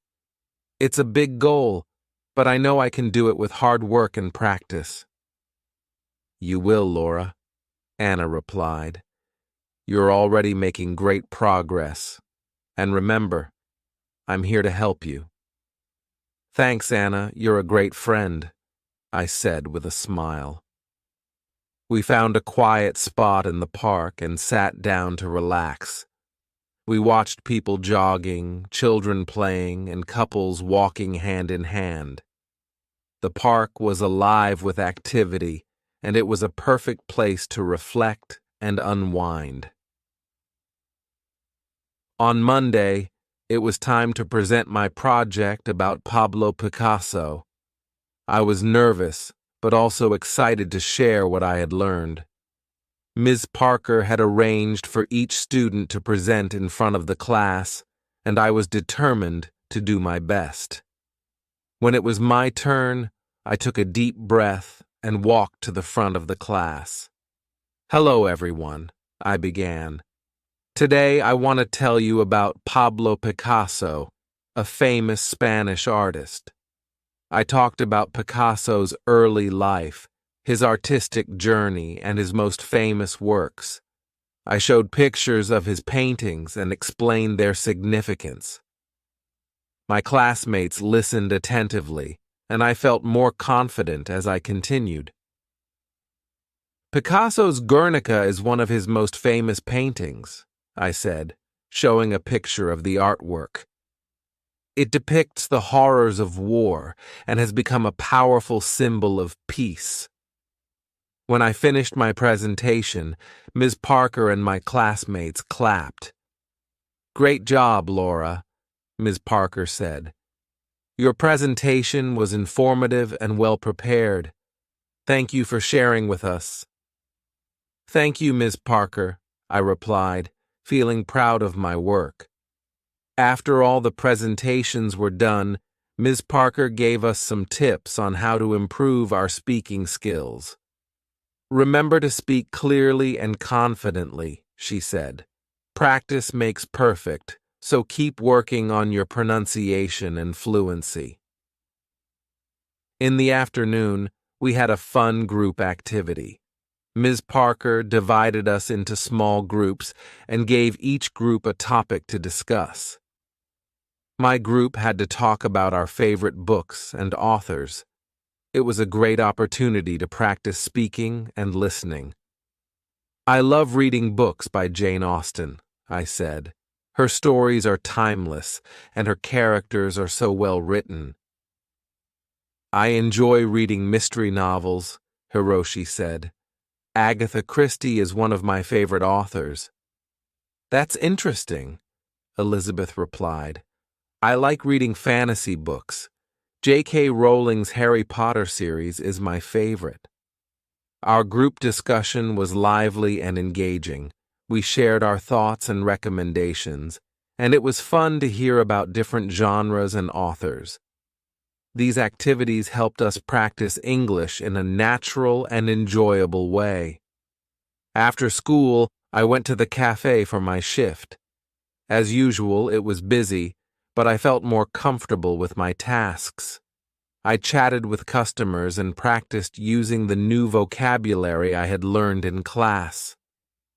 "It's a big goal, but I know I can do it with hard work and practice. You will, Laura, Anna replied. You're already making great progress. And remember, I'm here to help you. Thanks, Anna. You're a great friend, I said with a smile. We found a quiet spot in the park and sat down to relax. We watched people jogging, children playing, and couples walking hand in hand. The park was alive with activity, and it was a perfect place to reflect and unwind. On Monday, it was time to present my project about Pablo Picasso. I was nervous, but also excited to share what I had learned. Ms. Parker had arranged for each student to present in front of the class, and I was determined to do my best. When it was my turn, I took a deep breath and walked to the front of the class. Hello, everyone, I began. Today, I want to tell you about Pablo Picasso, a famous Spanish artist. I talked about Picasso's early life, his artistic journey, and his most famous works. I showed pictures of his paintings and explained their significance. My classmates listened attentively, and I felt more confident as I continued. Picasso's Guernica is one of his most famous paintings, I said, showing a picture of the artwork. It depicts the horrors of war and has become a powerful symbol of peace. When I finished my presentation, Ms. Parker and my classmates clapped. Great job, Laura, Ms. Parker said. Your presentation was informative and well prepared. Thank you for sharing with us. Thank you, Ms. Parker, I replied, feeling proud of my work. After all the presentations were done, Ms. Parker gave us some tips on how to improve our speaking skills. Remember to speak clearly and confidently, she said. Practice makes perfect, so keep working on your pronunciation and fluency. In the afternoon, we had a fun group activity. Ms. Parker divided us into small groups and gave each group a topic to discuss. My group had to talk about our favorite books and authors. It was a great opportunity to practice speaking and listening. I love reading books by Jane Austen, I said. Her stories are timeless, and her characters are so well written. I enjoy reading mystery novels, Hiroshi said. Agatha Christie is one of my favorite authors. That's interesting, Elizabeth replied. I like reading fantasy books. J.K. Rowling's Harry Potter series is my favorite. Our group discussion was lively and engaging. We shared our thoughts and recommendations, and it was fun to hear about different genres and authors. These activities helped us practice English in a natural and enjoyable way. After school, I went to the cafe for my shift. As usual, it was busy, but I felt more comfortable with my tasks. I chatted with customers and practiced using the new vocabulary I had learned in class.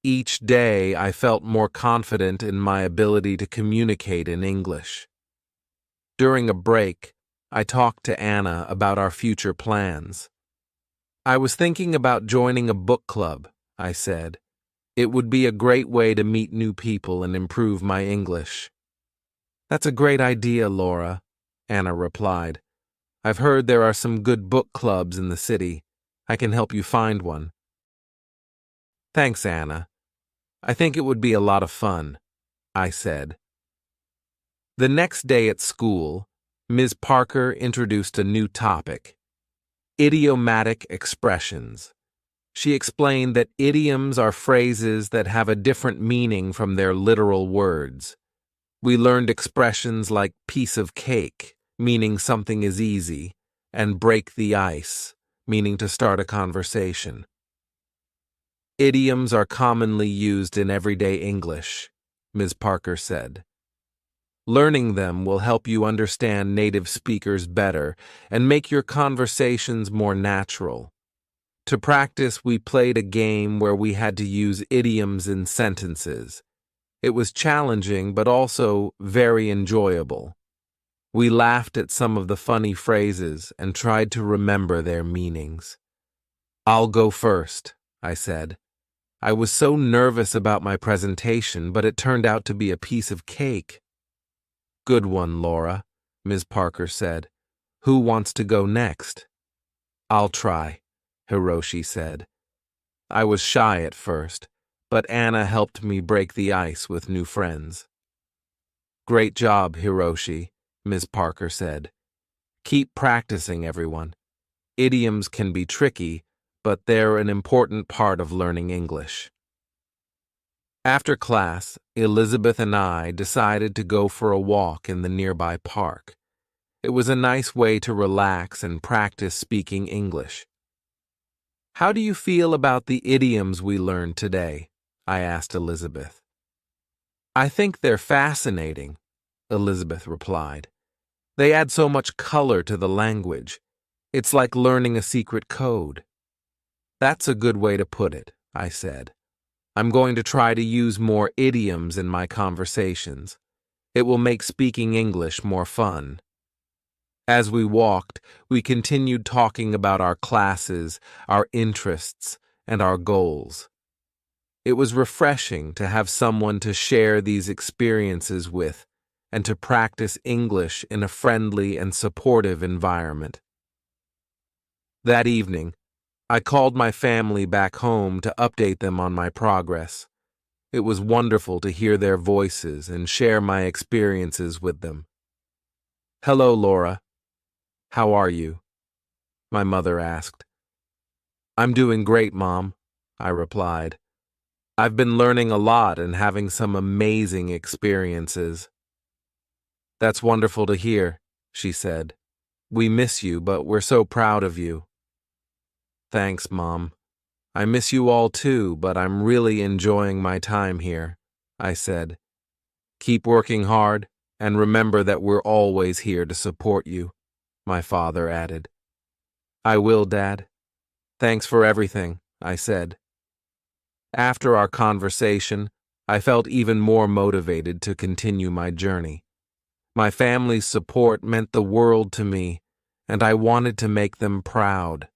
Each day, I felt more confident in my ability to communicate in English. During a break, I talked to Anna about our future plans. I was thinking about joining a book club, I said. It would be a great way to meet new people and improve my English. That's a great idea, Laura, Anna replied. I've heard there are some good book clubs in the city. I can help you find one. Thanks, Anna. I think it would be a lot of fun, I said. The next day at school, Ms. Parker introduced a new topic, idiomatic expressions. She explained that idioms are phrases that have a different meaning from their literal words. We learned expressions like piece of cake, meaning something is easy, and break the ice, meaning to start a conversation. Idioms are commonly used in everyday English, Ms. Parker said. Learning them will help you understand native speakers better and make your conversations more natural. To practice, we played a game where we had to use idioms in sentences. It was challenging, but also very enjoyable. We laughed at some of the funny phrases and tried to remember their meanings. "I'll go first," I said. I was so nervous about my presentation, but it turned out to be a piece of cake. "Good one, Laura," Ms. Parker said. "Who wants to go next?" "I'll try," Hiroshi said. I was shy at first, but Anna helped me break the ice with new friends. "Great job, Hiroshi," Ms. Parker said. "Keep practicing, everyone. Idioms can be tricky, but they're an important part of learning English." After class, Elizabeth and I decided to go for a walk in the nearby park. It was a nice way to relax and practice speaking English. "How do you feel about the idioms we learned today?" I asked Elizabeth. "I think they're fascinating," Elizabeth replied. "They add so much color to the language. It's like learning a secret code." "That's a good way to put it," I said. "I'm going to try to use more idioms in my conversations. It will make speaking English more fun." As we walked, we continued talking about our classes, our interests, and our goals. It was refreshing to have someone to share these experiences with and to practice English in a friendly and supportive environment. That evening, I called my family back home to update them on my progress. It was wonderful to hear their voices and share my experiences with them. "Hello, Laura. How are you?" my mother asked. "I'm doing great, Mom," I replied. "I've been learning a lot and having some amazing experiences." "That's wonderful to hear," she said. "We miss you, but we're so proud of you." "Thanks, Mom. I miss you all too, but I'm really enjoying my time here," I said. "Keep working hard, and remember that we're always here to support you," my father added. "I will, Dad. Thanks for everything," I said. After our conversation, I felt even more motivated to continue my journey. My family's support meant the world to me, and I wanted to make them proud.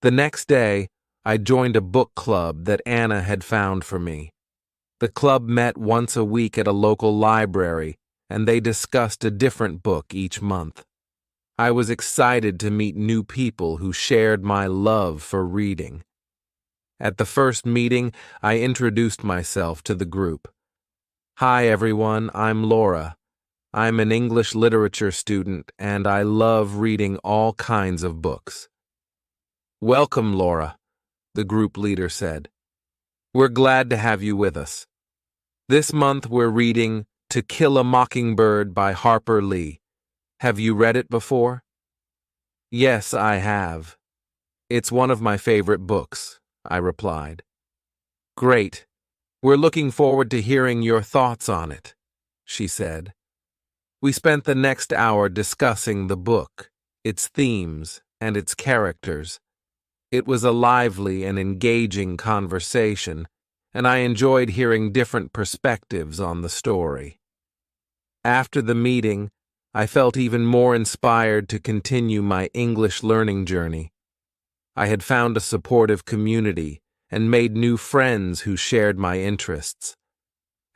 The next day, I joined a book club that Anna had found for me. The club met once a week at a local library, and they discussed a different book each month. I was excited to meet new people who shared my love for reading. At the first meeting, I introduced myself to the group. "Hi, everyone, I'm Laura. I'm an English literature student, and I love reading all kinds of books." "Welcome, Laura," the group leader said. "We're glad to have you with us. This month we're reading To Kill a Mockingbird by Harper Lee. Have you read it before?" "Yes, I have. It's one of my favorite books," I replied. "Great. We're looking forward to hearing your thoughts on it," she said. We spent the next hour discussing the book, its themes, and its characters. It was a lively and engaging conversation, and I enjoyed hearing different perspectives on the story. After the meeting, I felt even more inspired to continue my English learning journey. I had found a supportive community and made new friends who shared my interests.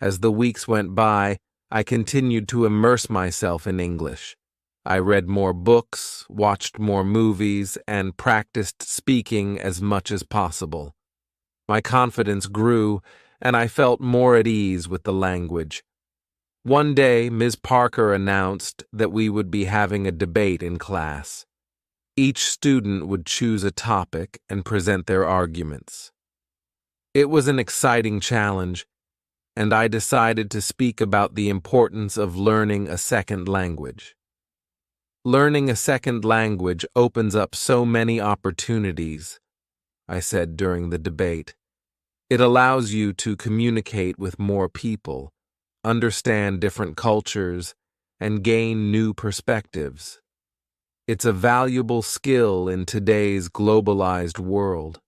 As the weeks went by, I continued to immerse myself in English. I read more books, watched more movies, and practiced speaking as much as possible. My confidence grew, and I felt more at ease with the language. One day, Ms. Parker announced that we would be having a debate in class. Each student would choose a topic and present their arguments. It was an exciting challenge, and I decided to speak about the importance of learning a second language. "Learning a second language opens up so many opportunities," I said during the debate. "It allows you to communicate with more people, understand different cultures, and gain new perspectives. It's a valuable skill in today's globalized world.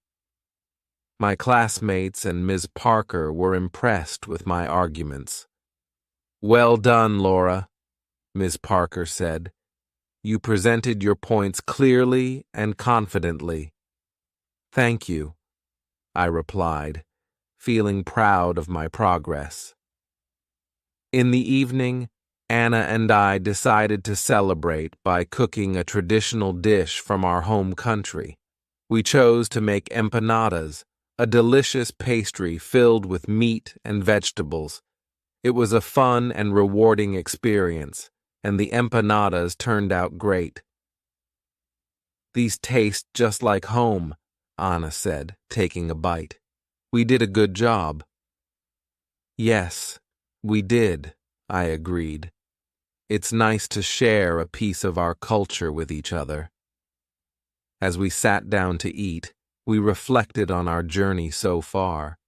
My classmates and Ms. Parker were impressed with my arguments. "Well done, Laura," Ms. Parker said. "You presented your points clearly and confidently." "Thank you," I replied, feeling proud of my progress. In the evening, Anna and I decided to celebrate by cooking a traditional dish from our home country. We chose to make empanadas, a delicious pastry filled with meat and vegetables. It was a fun and rewarding experience, and the empanadas turned out great. "These taste just like home," Anna said, taking a bite. "We did a good job." "Yes, we did," I agreed. "It's nice to share a piece of our culture with each other." As we sat down to eat, we reflected on our journey so far.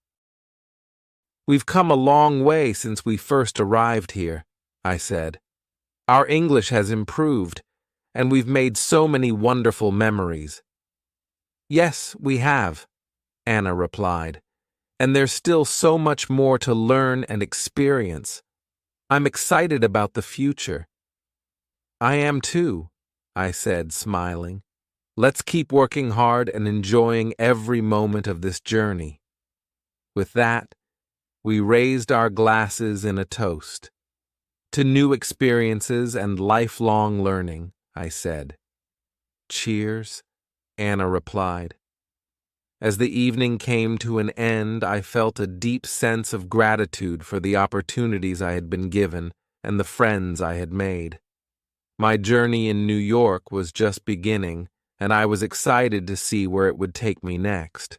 "We've come a long way since we first arrived here," I said. "Our English has improved, and we've made so many wonderful memories." "Yes, we have," Anna replied, "and there's still so much more to learn and experience. I'm excited about the future." "I am too," I said, smiling. "Let's keep working hard and enjoying every moment of this journey." With that, we raised our glasses in a toast. "To new experiences and lifelong learning," I said. "Cheers," Anna replied. As the evening came to an end, I felt a deep sense of gratitude for the opportunities I had been given and the friends I had made. My journey in New York was just beginning, and I was excited to see where it would take me next.